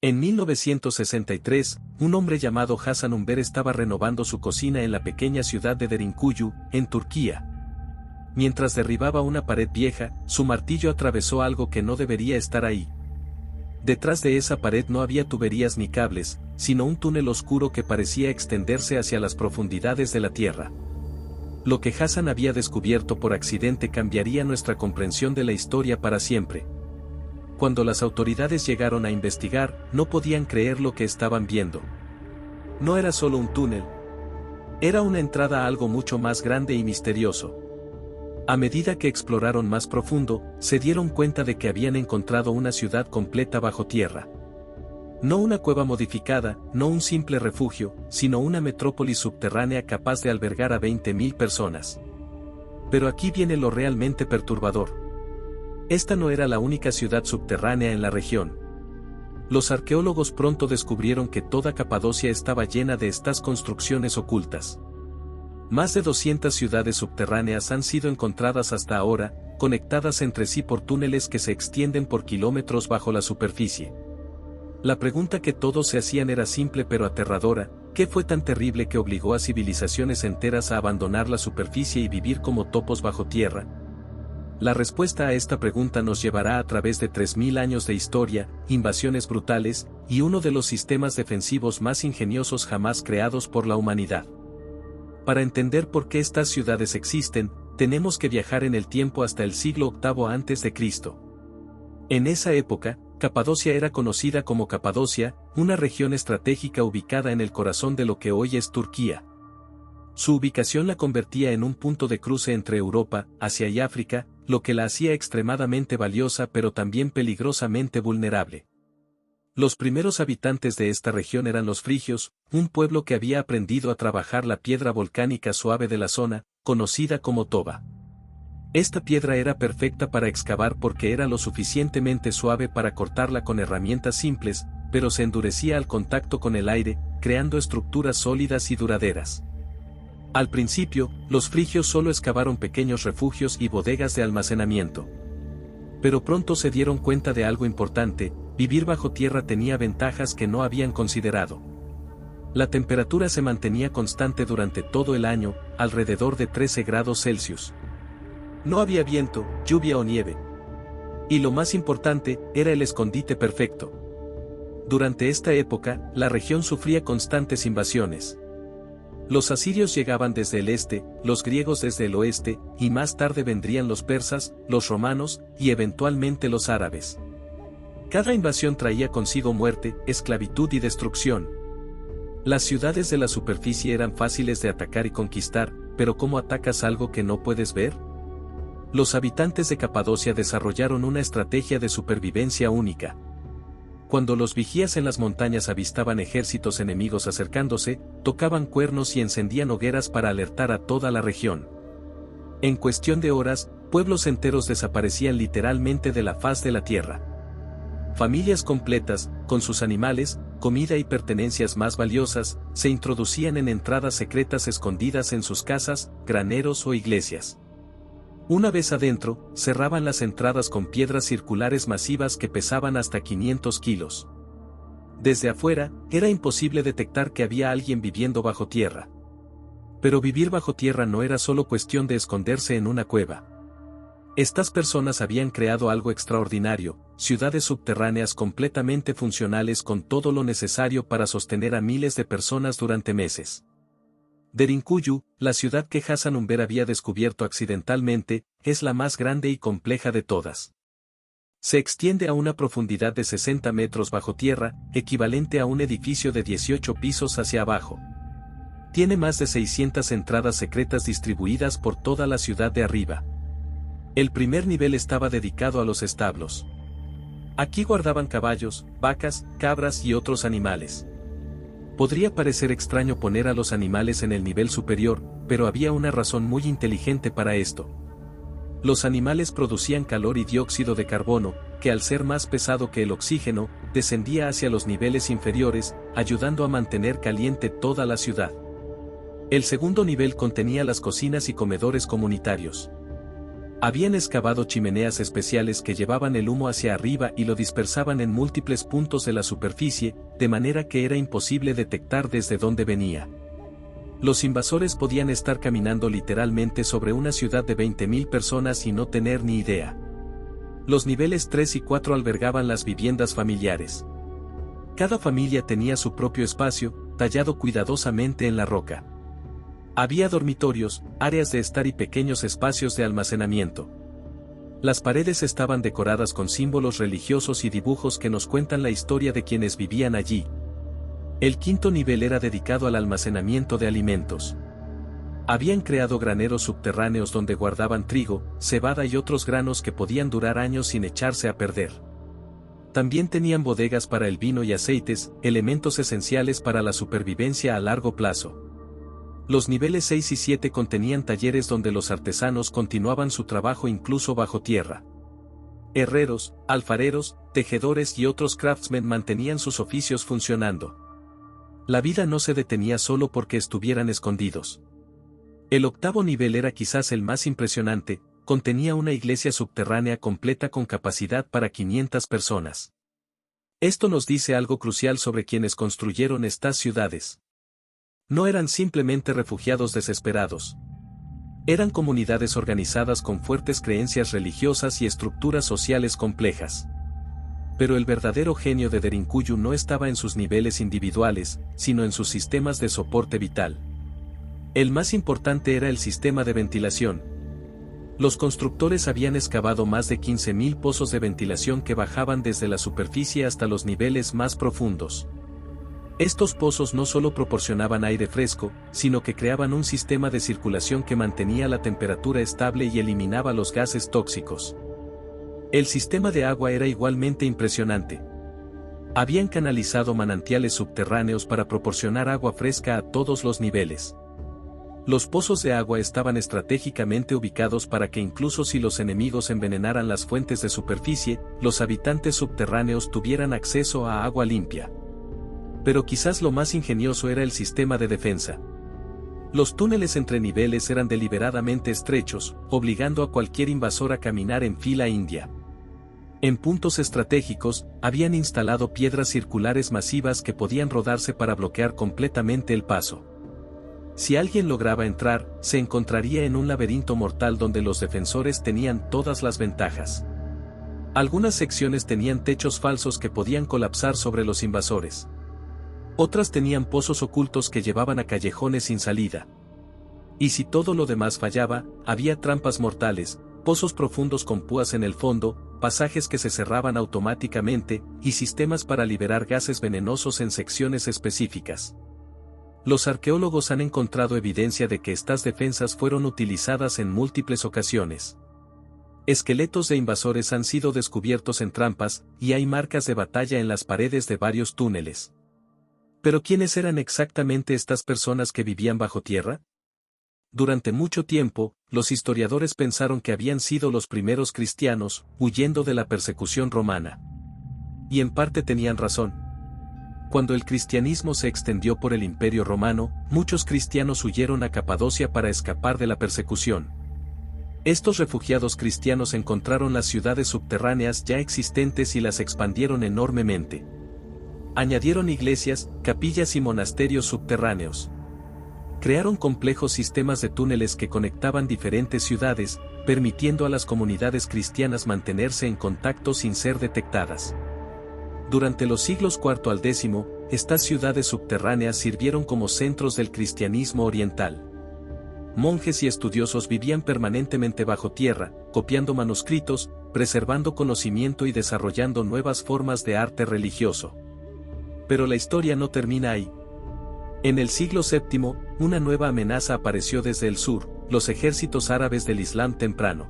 En 1963, un hombre llamado Hasan Ünver estaba renovando su cocina en la pequeña ciudad de Derinkuyu, en Turquía. Mientras derribaba una pared vieja, su martillo atravesó algo que no debería estar ahí. Detrás de esa pared no había tuberías ni cables, sino un túnel oscuro que parecía extenderse hacia las profundidades de la tierra. Lo que Hasan había descubierto por accidente cambiaría nuestra comprensión de la historia para siempre. Cuando las autoridades llegaron a investigar, no podían creer lo que estaban viendo. No era solo un túnel. Era una entrada a algo mucho más grande y misterioso. A medida que exploraron más profundo, se dieron cuenta de que habían encontrado una ciudad completa bajo tierra. No una cueva modificada, no un simple refugio, sino una metrópolis subterránea capaz de albergar a 20.000 personas. Pero aquí viene lo realmente perturbador. Esta no era la única ciudad subterránea en la región. Los arqueólogos pronto descubrieron que toda Capadocia estaba llena de estas construcciones ocultas. Más de 200 ciudades subterráneas han sido encontradas hasta ahora, conectadas entre sí por túneles que se extienden por kilómetros bajo la superficie. La pregunta que todos se hacían era simple pero aterradora: ¿qué fue tan terrible que obligó a civilizaciones enteras a abandonar la superficie y vivir como topos bajo tierra? La respuesta a esta pregunta nos llevará a través de 3.000 años de historia, invasiones brutales, y uno de los sistemas defensivos más ingeniosos jamás creados por la humanidad. Para entender por qué estas ciudades existen, tenemos que viajar en el tiempo hasta el siglo VIII a.C. En esa época, Capadocia era conocida como Capadocia, una región estratégica ubicada en el corazón de lo que hoy es Turquía. Su ubicación la convertía en un punto de cruce entre Europa, Asia y África, lo que la hacía extremadamente valiosa pero también peligrosamente vulnerable. Los primeros habitantes de esta región eran los frigios, un pueblo que había aprendido a trabajar la piedra volcánica suave de la zona, conocida como toba. Esta piedra era perfecta para excavar porque era lo suficientemente suave para cortarla con herramientas simples, pero se endurecía al contacto con el aire, creando estructuras sólidas y duraderas. Al principio, los frigios solo excavaron pequeños refugios y bodegas de almacenamiento. Pero pronto se dieron cuenta de algo importante: vivir bajo tierra tenía ventajas que no habían considerado. La temperatura se mantenía constante durante todo el año, alrededor de 13 grados Celsius. No había viento, lluvia o nieve. Y lo más importante, era el escondite perfecto. Durante esta época, la región sufría constantes invasiones. Los asirios llegaban desde el este, los griegos desde el oeste, y más tarde vendrían los persas, los romanos, y eventualmente los árabes. Cada invasión traía consigo muerte, esclavitud y destrucción. Las ciudades de la superficie eran fáciles de atacar y conquistar, pero ¿cómo atacas algo que no puedes ver? Los habitantes de Capadocia desarrollaron una estrategia de supervivencia única. Cuando los vigías en las montañas avistaban ejércitos enemigos acercándose, tocaban cuernos y encendían hogueras para alertar a toda la región. En cuestión de horas, pueblos enteros desaparecían literalmente de la faz de la tierra. Familias completas, con sus animales, comida y pertenencias más valiosas, se introducían en entradas secretas escondidas en sus casas, graneros o iglesias. Una vez adentro, cerraban las entradas con piedras circulares masivas que pesaban hasta 500 kilos. Desde afuera, era imposible detectar que había alguien viviendo bajo tierra. Pero vivir bajo tierra no era solo cuestión de esconderse en una cueva. Estas personas habían creado algo extraordinario: ciudades subterráneas completamente funcionales con todo lo necesario para sostener a miles de personas durante meses. Derinkuyu, la ciudad que Hasan Ünver había descubierto accidentalmente, es la más grande y compleja de todas. Se extiende a una profundidad de 60 metros bajo tierra, equivalente a un edificio de 18 pisos hacia abajo. Tiene más de 600 entradas secretas distribuidas por toda la ciudad de arriba. El primer nivel estaba dedicado a los establos. Aquí guardaban caballos, vacas, cabras y otros animales. Podría parecer extraño poner a los animales en el nivel superior, pero había una razón muy inteligente para esto. Los animales producían calor y dióxido de carbono, que al ser más pesado que el oxígeno, descendía hacia los niveles inferiores, ayudando a mantener caliente toda la ciudad. El segundo nivel contenía las cocinas y comedores comunitarios. Habían excavado chimeneas especiales que llevaban el humo hacia arriba y lo dispersaban en múltiples puntos de la superficie, de manera que era imposible detectar desde dónde venía. Los invasores podían estar caminando literalmente sobre una ciudad de 20.000 personas y no tener ni idea. Los niveles 3 y 4 albergaban las viviendas familiares. Cada familia tenía su propio espacio, tallado cuidadosamente en la roca. Había dormitorios, áreas de estar y pequeños espacios de almacenamiento. Las paredes estaban decoradas con símbolos religiosos y dibujos que nos cuentan la historia de quienes vivían allí. El quinto nivel era dedicado al almacenamiento de alimentos. Habían creado graneros subterráneos donde guardaban trigo, cebada y otros granos que podían durar años sin echarse a perder. También tenían bodegas para el vino y aceites, elementos esenciales para la supervivencia a largo plazo. Los niveles 6 y 7 contenían talleres donde los artesanos continuaban su trabajo incluso bajo tierra. Herreros, alfareros, tejedores y otros craftsmen mantenían sus oficios funcionando. La vida no se detenía solo porque estuvieran escondidos. El octavo nivel era quizás el más impresionante, contenía una iglesia subterránea completa con capacidad para 500 personas. Esto nos dice algo crucial sobre quienes construyeron estas ciudades. No eran simplemente refugiados desesperados. Eran comunidades organizadas con fuertes creencias religiosas y estructuras sociales complejas. Pero el verdadero genio de Derinkuyu no estaba en sus niveles individuales, sino en sus sistemas de soporte vital. El más importante era el sistema de ventilación. Los constructores habían excavado más de 15.000 pozos de ventilación que bajaban desde la superficie hasta los niveles más profundos. Estos pozos no solo proporcionaban aire fresco, sino que creaban un sistema de circulación que mantenía la temperatura estable y eliminaba los gases tóxicos. El sistema de agua era igualmente impresionante. Habían canalizado manantiales subterráneos para proporcionar agua fresca a todos los niveles. Los pozos de agua estaban estratégicamente ubicados para que incluso si los enemigos envenenaran las fuentes de superficie, los habitantes subterráneos tuvieran acceso a agua limpia. Pero quizás lo más ingenioso era el sistema de defensa. Los túneles entre niveles eran deliberadamente estrechos, obligando a cualquier invasor a caminar en fila india. En puntos estratégicos, habían instalado piedras circulares masivas que podían rodarse para bloquear completamente el paso. Si alguien lograba entrar, se encontraría en un laberinto mortal donde los defensores tenían todas las ventajas. Algunas secciones tenían techos falsos que podían colapsar sobre los invasores. Otras tenían pozos ocultos que llevaban a callejones sin salida. Y si todo lo demás fallaba, había trampas mortales, pozos profundos con púas en el fondo, pasajes que se cerraban automáticamente, y sistemas para liberar gases venenosos en secciones específicas. Los arqueólogos han encontrado evidencia de que estas defensas fueron utilizadas en múltiples ocasiones. Esqueletos de invasores han sido descubiertos en trampas, y hay marcas de batalla en las paredes de varios túneles. ¿Pero quiénes eran exactamente estas personas que vivían bajo tierra? Durante mucho tiempo, los historiadores pensaron que habían sido los primeros cristianos, huyendo de la persecución romana. Y en parte tenían razón. Cuando el cristianismo se extendió por el Imperio Romano, muchos cristianos huyeron a Capadocia para escapar de la persecución. Estos refugiados cristianos encontraron las ciudades subterráneas ya existentes y las expandieron enormemente. Añadieron iglesias, capillas y monasterios subterráneos. Crearon complejos sistemas de túneles que conectaban diferentes ciudades, permitiendo a las comunidades cristianas mantenerse en contacto sin ser detectadas. Durante los siglos IV al X, estas ciudades subterráneas sirvieron como centros del cristianismo oriental. Monjes y estudiosos vivían permanentemente bajo tierra, copiando manuscritos, preservando conocimiento y desarrollando nuevas formas de arte religioso. Pero la historia no termina ahí. En el siglo VII, una nueva amenaza apareció desde el sur, los ejércitos árabes del Islam temprano.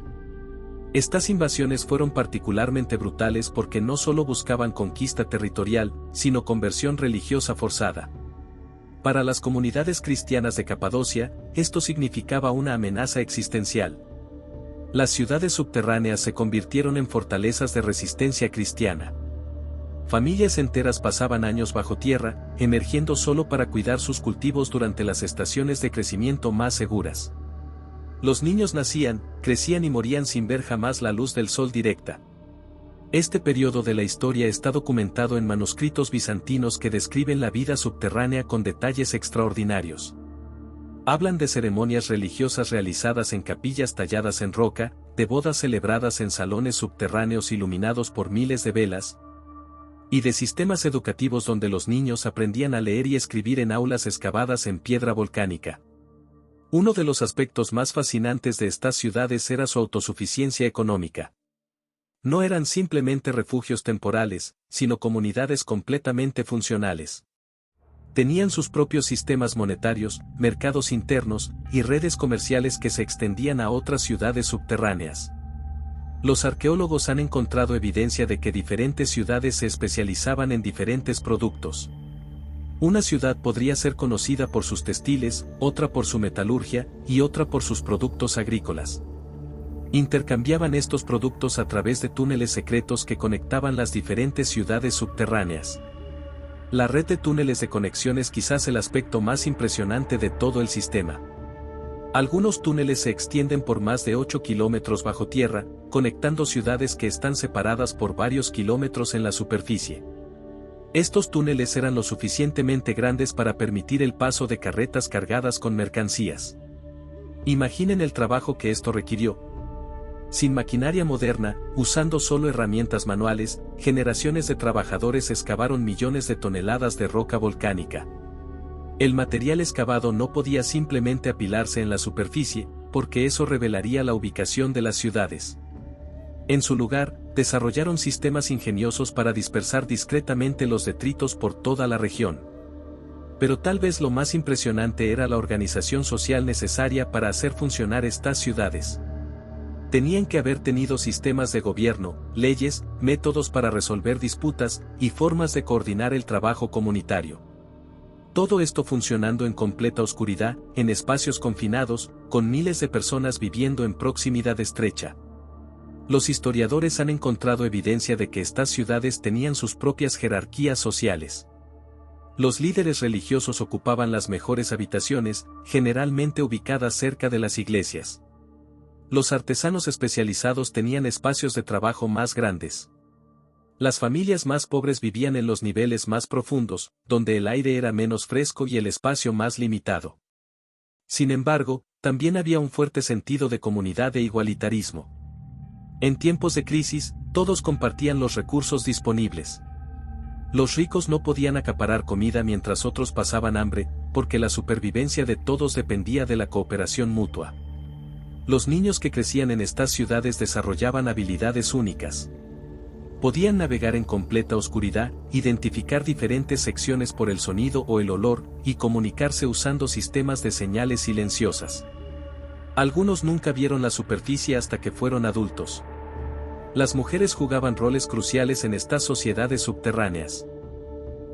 Estas invasiones fueron particularmente brutales porque no solo buscaban conquista territorial, sino conversión religiosa forzada. Para las comunidades cristianas de Capadocia, esto significaba una amenaza existencial. Las ciudades subterráneas se convirtieron en fortalezas de resistencia cristiana. Familias enteras pasaban años bajo tierra, emergiendo solo para cuidar sus cultivos durante las estaciones de crecimiento más seguras. Los niños nacían, crecían y morían sin ver jamás la luz del sol directa. Este periodo de la historia está documentado en manuscritos bizantinos que describen la vida subterránea con detalles extraordinarios. Hablan de ceremonias religiosas realizadas en capillas talladas en roca, de bodas celebradas en salones subterráneos iluminados por miles de velas, y de sistemas educativos donde los niños aprendían a leer y escribir en aulas excavadas en piedra volcánica. Uno de los aspectos más fascinantes de estas ciudades era su autosuficiencia económica. No eran simplemente refugios temporales, sino comunidades completamente funcionales. Tenían sus propios sistemas monetarios, mercados internos, y redes comerciales que se extendían a otras ciudades subterráneas. Los arqueólogos han encontrado evidencia de que diferentes ciudades se especializaban en diferentes productos. Una ciudad podría ser conocida por sus textiles, otra por su metalurgia, y otra por sus productos agrícolas. Intercambiaban estos productos a través de túneles secretos que conectaban las diferentes ciudades subterráneas. La red de túneles de conexión es quizás el aspecto más impresionante de todo el sistema. Algunos túneles se extienden por más de 8 kilómetros bajo tierra, conectando ciudades que están separadas por varios kilómetros en la superficie. Estos túneles eran lo suficientemente grandes para permitir el paso de carretas cargadas con mercancías. Imaginen el trabajo que esto requirió. Sin maquinaria moderna, usando solo herramientas manuales, generaciones de trabajadores excavaron millones de toneladas de roca volcánica. El material excavado no podía simplemente apilarse en la superficie, porque eso revelaría la ubicación de las ciudades. En su lugar, desarrollaron sistemas ingeniosos para dispersar discretamente los detritos por toda la región. Pero tal vez lo más impresionante era la organización social necesaria para hacer funcionar estas ciudades. Tenían que haber tenido sistemas de gobierno, leyes, métodos para resolver disputas, y formas de coordinar el trabajo comunitario. Todo esto funcionando en completa oscuridad, en espacios confinados, con miles de personas viviendo en proximidad estrecha. Los historiadores han encontrado evidencia de que estas ciudades tenían sus propias jerarquías sociales. Los líderes religiosos ocupaban las mejores habitaciones, generalmente ubicadas cerca de las iglesias. Los artesanos especializados tenían espacios de trabajo más grandes. Las familias más pobres vivían en los niveles más profundos, donde el aire era menos fresco y el espacio más limitado. Sin embargo, también había un fuerte sentido de comunidad e igualitarismo. En tiempos de crisis, todos compartían los recursos disponibles. Los ricos no podían acaparar comida mientras otros pasaban hambre, porque la supervivencia de todos dependía de la cooperación mutua. Los niños que crecían en estas ciudades desarrollaban habilidades únicas. Podían navegar en completa oscuridad, identificar diferentes secciones por el sonido o el olor, y comunicarse usando sistemas de señales silenciosas. Algunos nunca vieron la superficie hasta que fueron adultos. Las mujeres jugaban roles cruciales en estas sociedades subterráneas.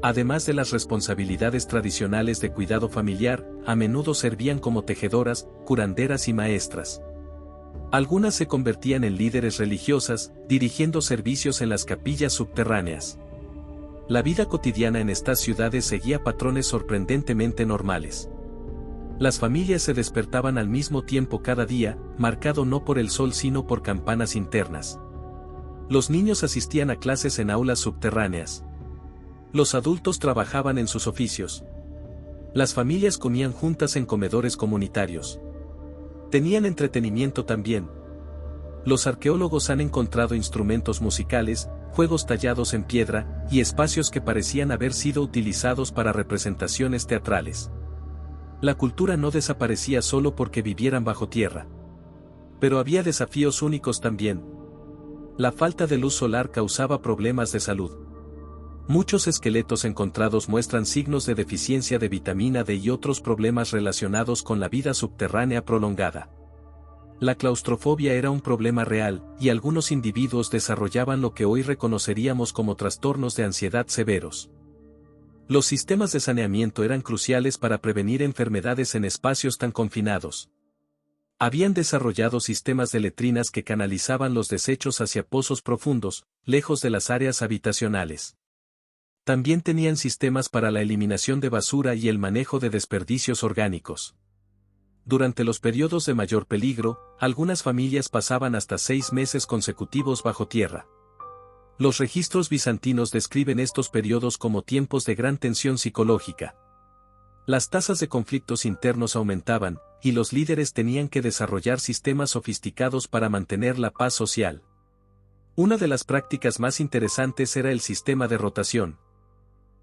Además de las responsabilidades tradicionales de cuidado familiar, a menudo servían como tejedoras, curanderas y maestras. Algunas se convertían en líderes religiosas, dirigiendo servicios en las capillas subterráneas. La vida cotidiana en estas ciudades seguía patrones sorprendentemente normales. Las familias se despertaban al mismo tiempo cada día, marcado no por el sol sino por campanas internas. Los niños asistían a clases en aulas subterráneas. Los adultos trabajaban en sus oficios. Las familias comían juntas en comedores comunitarios. Tenían entretenimiento también. Los arqueólogos han encontrado instrumentos musicales, juegos tallados en piedra, y espacios que parecían haber sido utilizados para representaciones teatrales. La cultura no desaparecía solo porque vivieran bajo tierra. Pero había desafíos únicos también. La falta de luz solar causaba problemas de salud. Muchos esqueletos encontrados muestran signos de deficiencia de vitamina D y otros problemas relacionados con la vida subterránea prolongada. La claustrofobia era un problema real, y algunos individuos desarrollaban lo que hoy reconoceríamos como trastornos de ansiedad severos. Los sistemas de saneamiento eran cruciales para prevenir enfermedades en espacios tan confinados. Habían desarrollado sistemas de letrinas que canalizaban los desechos hacia pozos profundos, lejos de las áreas habitacionales. También tenían sistemas para la eliminación de basura y el manejo de desperdicios orgánicos. Durante los periodos de mayor peligro, algunas familias pasaban hasta 6 meses consecutivos bajo tierra. Los registros bizantinos describen estos periodos como tiempos de gran tensión psicológica. Las tasas de conflictos internos aumentaban, y los líderes tenían que desarrollar sistemas sofisticados para mantener la paz social. Una de las prácticas más interesantes era el sistema de rotación.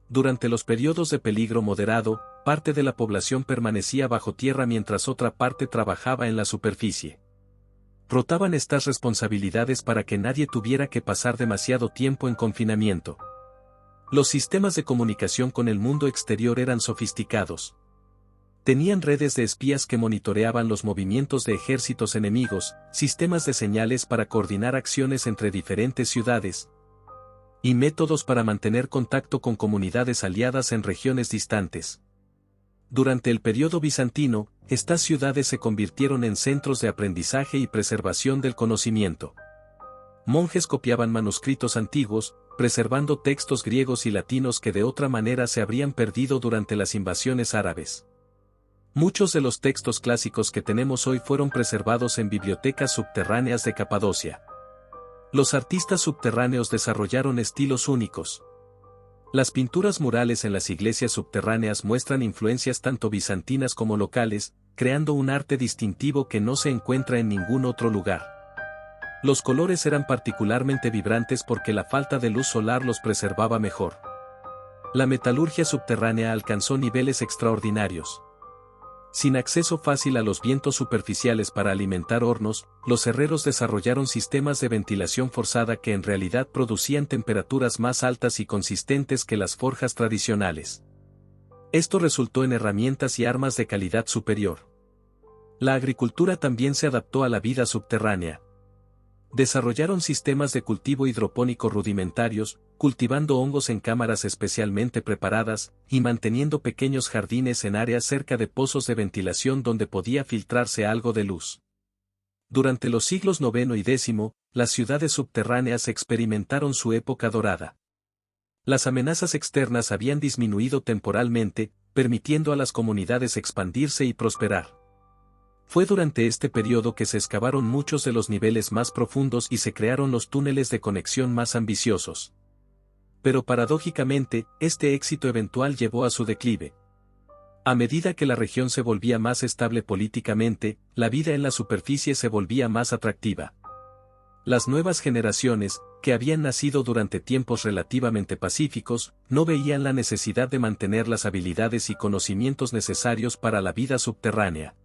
Durante los periodos de peligro moderado, parte de la población permanecía bajo tierra mientras otra parte trabajaba en la superficie. Rotaban estas responsabilidades para que nadie tuviera que pasar demasiado tiempo en confinamiento. Los sistemas de comunicación con el mundo exterior eran sofisticados. Tenían redes de espías que monitoreaban los movimientos de ejércitos enemigos, sistemas de señales para coordinar acciones entre diferentes ciudades, y métodos para mantener contacto con comunidades aliadas en regiones distantes. Durante el periodo bizantino, estas ciudades se convirtieron en centros de aprendizaje y preservación del conocimiento. Monjes copiaban manuscritos antiguos, preservando textos griegos y latinos que de otra manera se habrían perdido durante las invasiones árabes. Muchos de los textos clásicos que tenemos hoy fueron preservados en bibliotecas subterráneas de Capadocia. Los artistas subterráneos desarrollaron estilos únicos. Las pinturas murales en las iglesias subterráneas muestran influencias tanto bizantinas como locales, creando un arte distintivo que no se encuentra en ningún otro lugar. Los colores eran particularmente vibrantes porque la falta de luz solar los preservaba mejor. La metalurgia subterránea alcanzó niveles extraordinarios. Sin acceso fácil a los vientos superficiales para alimentar hornos, los herreros desarrollaron sistemas de ventilación forzada que en realidad producían temperaturas más altas y consistentes que las forjas tradicionales. Esto resultó en herramientas y armas de calidad superior. La agricultura también se adaptó a la vida subterránea. Desarrollaron sistemas de cultivo hidropónico rudimentarios, cultivando hongos en cámaras especialmente preparadas, y manteniendo pequeños jardines en áreas cerca de pozos de ventilación donde podía filtrarse algo de luz. Durante los siglos IX y X, las ciudades subterráneas experimentaron su época dorada. Las amenazas externas habían disminuido temporalmente, permitiendo a las comunidades expandirse y prosperar. Fue durante este periodo que se excavaron muchos de los niveles más profundos y se crearon los túneles de conexión más ambiciosos. Pero paradójicamente, este éxito eventual llevó a su declive. A medida que la región se volvía más estable políticamente, la vida en la superficie se volvía más atractiva. Las nuevas generaciones, que habían nacido durante tiempos relativamente pacíficos, no veían la necesidad de mantener las habilidades y conocimientos necesarios para la vida subterránea.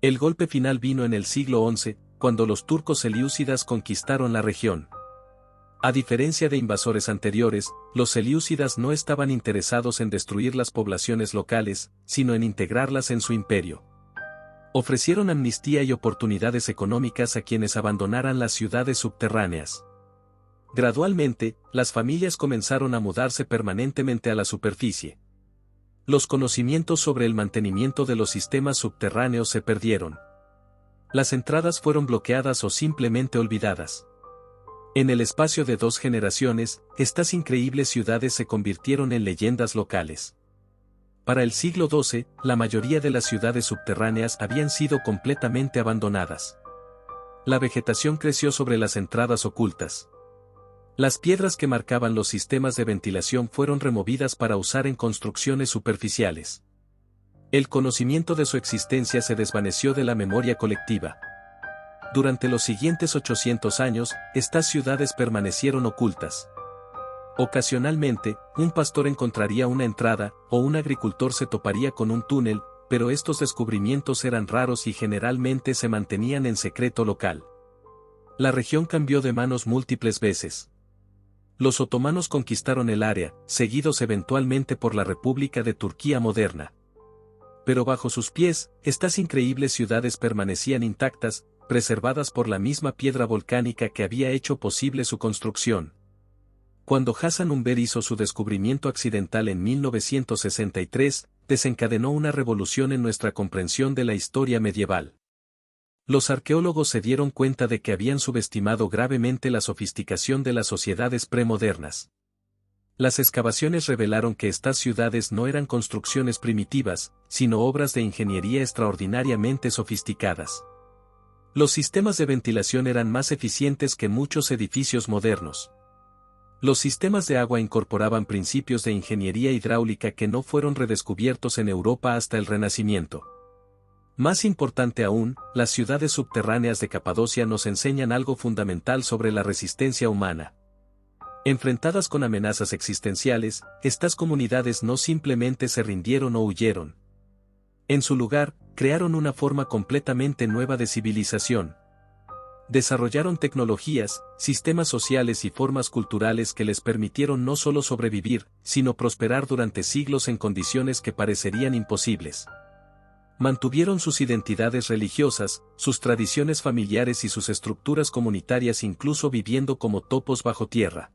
El golpe final vino en el siglo XI, cuando los turcos selyúcidas conquistaron la región. A diferencia de invasores anteriores, los selyúcidas no estaban interesados en destruir las poblaciones locales, sino en integrarlas en su imperio. Ofrecieron amnistía y oportunidades económicas a quienes abandonaran las ciudades subterráneas. Gradualmente, las familias comenzaron a mudarse permanentemente a la superficie. Los conocimientos sobre el mantenimiento de los sistemas subterráneos se perdieron. Las entradas fueron bloqueadas o simplemente olvidadas. En el espacio de 2 generaciones, estas increíbles ciudades se convirtieron en leyendas locales. Para el siglo XII, la mayoría de las ciudades subterráneas habían sido completamente abandonadas. La vegetación creció sobre las entradas ocultas. Las piedras que marcaban los sistemas de ventilación fueron removidas para usar en construcciones superficiales. El conocimiento de su existencia se desvaneció de la memoria colectiva. Durante los siguientes 800 años, estas ciudades permanecieron ocultas. Ocasionalmente, un pastor encontraría una entrada, o un agricultor se toparía con un túnel, pero estos descubrimientos eran raros y generalmente se mantenían en secreto local. La región cambió de manos múltiples veces. Los otomanos conquistaron el área, seguidos eventualmente por la República de Turquía moderna. Pero bajo sus pies, estas increíbles ciudades permanecían intactas, preservadas por la misma piedra volcánica que había hecho posible su construcción. Cuando Hassan Umber hizo su descubrimiento accidental en 1963, desencadenó una revolución en nuestra comprensión de la historia medieval. Los arqueólogos se dieron cuenta de que habían subestimado gravemente la sofisticación de las sociedades premodernas. Las excavaciones revelaron que estas ciudades no eran construcciones primitivas, sino obras de ingeniería extraordinariamente sofisticadas. Los sistemas de ventilación eran más eficientes que muchos edificios modernos. Los sistemas de agua incorporaban principios de ingeniería hidráulica que no fueron redescubiertos en Europa hasta el Renacimiento. Más importante aún, las ciudades subterráneas de Capadocia nos enseñan algo fundamental sobre la resistencia humana. Enfrentadas con amenazas existenciales, estas comunidades no simplemente se rindieron o huyeron. En su lugar, crearon una forma completamente nueva de civilización. Desarrollaron tecnologías, sistemas sociales y formas culturales que les permitieron no solo sobrevivir, sino prosperar durante siglos en condiciones que parecerían imposibles. Mantuvieron sus identidades religiosas, sus tradiciones familiares y sus estructuras comunitarias incluso viviendo como topos bajo tierra.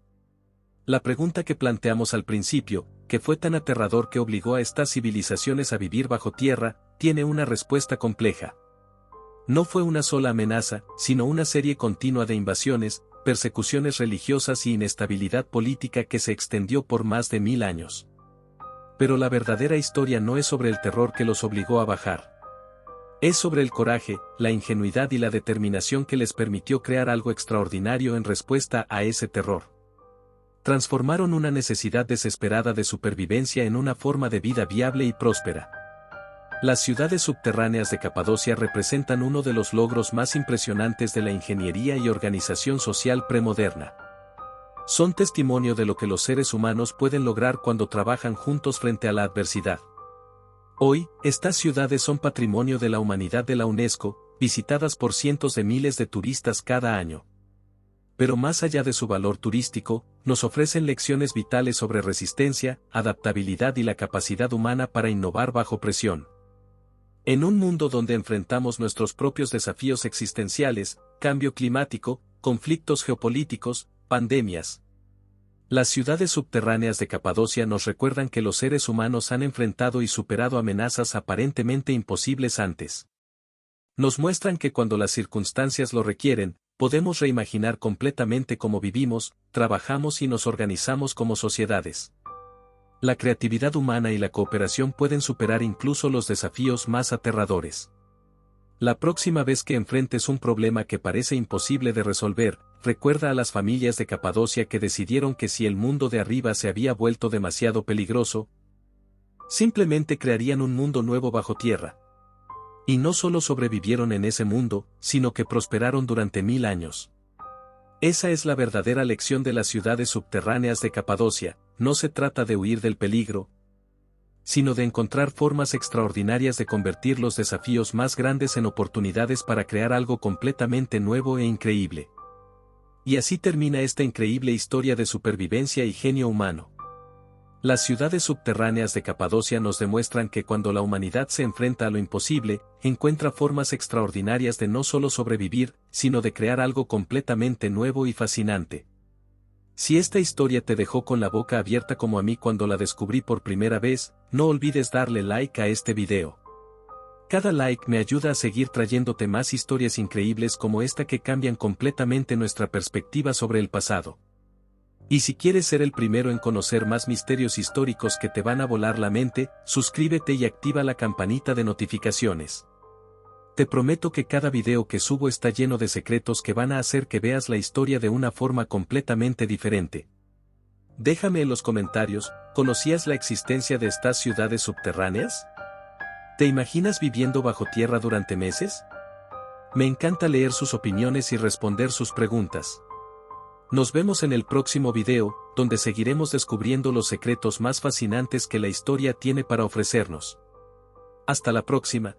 La pregunta que planteamos al principio, ¿qué fue tan aterrador que obligó a estas civilizaciones a vivir bajo tierra?, tiene una respuesta compleja. No fue una sola amenaza, sino una serie continua de invasiones, persecuciones religiosas y inestabilidad política que se extendió por más de 1000 años. Pero la verdadera historia no es sobre el terror que los obligó a bajar. Es sobre el coraje, la ingenuidad y la determinación que les permitió crear algo extraordinario en respuesta a ese terror. Transformaron una necesidad desesperada de supervivencia en una forma de vida viable y próspera. Las ciudades subterráneas de Capadocia representan uno de los logros más impresionantes de la ingeniería y organización social premoderna. Son testimonio de lo que los seres humanos pueden lograr cuando trabajan juntos frente a la adversidad. Hoy, estas ciudades son patrimonio de la humanidad de la UNESCO, visitadas por cientos de miles de turistas cada año. Pero más allá de su valor turístico, nos ofrecen lecciones vitales sobre resistencia, adaptabilidad y la capacidad humana para innovar bajo presión. En un mundo donde enfrentamos nuestros propios desafíos existenciales, cambio climático, conflictos geopolíticos, pandemias. Las ciudades subterráneas de Capadocia nos recuerdan que los seres humanos han enfrentado y superado amenazas aparentemente imposibles antes. Nos muestran que cuando las circunstancias lo requieren, podemos reimaginar completamente cómo vivimos, trabajamos y nos organizamos como sociedades. La creatividad humana y la cooperación pueden superar incluso los desafíos más aterradores. La próxima vez que enfrentes un problema que parece imposible de resolver, recuerda a las familias de Capadocia que decidieron que si el mundo de arriba se había vuelto demasiado peligroso, simplemente crearían un mundo nuevo bajo tierra. Y no solo sobrevivieron en ese mundo, sino que prosperaron durante 1000 años. Esa es la verdadera lección de las ciudades subterráneas de Capadocia. No se trata de huir del peligro, sino de encontrar formas extraordinarias de convertir los desafíos más grandes en oportunidades para crear algo completamente nuevo e increíble. Y así termina esta increíble historia de supervivencia y genio humano. Las ciudades subterráneas de Capadocia nos demuestran que cuando la humanidad se enfrenta a lo imposible, encuentra formas extraordinarias de no solo sobrevivir, sino de crear algo completamente nuevo y fascinante. Si esta historia te dejó con la boca abierta como a mí cuando la descubrí por primera vez, no olvides darle like a este video. Cada like me ayuda a seguir trayéndote más historias increíbles como esta que cambian completamente nuestra perspectiva sobre el pasado. Y si quieres ser el primero en conocer más misterios históricos que te van a volar la mente, suscríbete y activa la campanita de notificaciones. Te prometo que cada video que subo está lleno de secretos que van a hacer que veas la historia de una forma completamente diferente. Déjame en los comentarios, ¿conocías la existencia de estas ciudades subterráneas? ¿Te imaginas viviendo bajo tierra durante meses? Me encanta leer sus opiniones y responder sus preguntas. Nos vemos en el próximo video, donde seguiremos descubriendo los secretos más fascinantes que la historia tiene para ofrecernos. Hasta la próxima.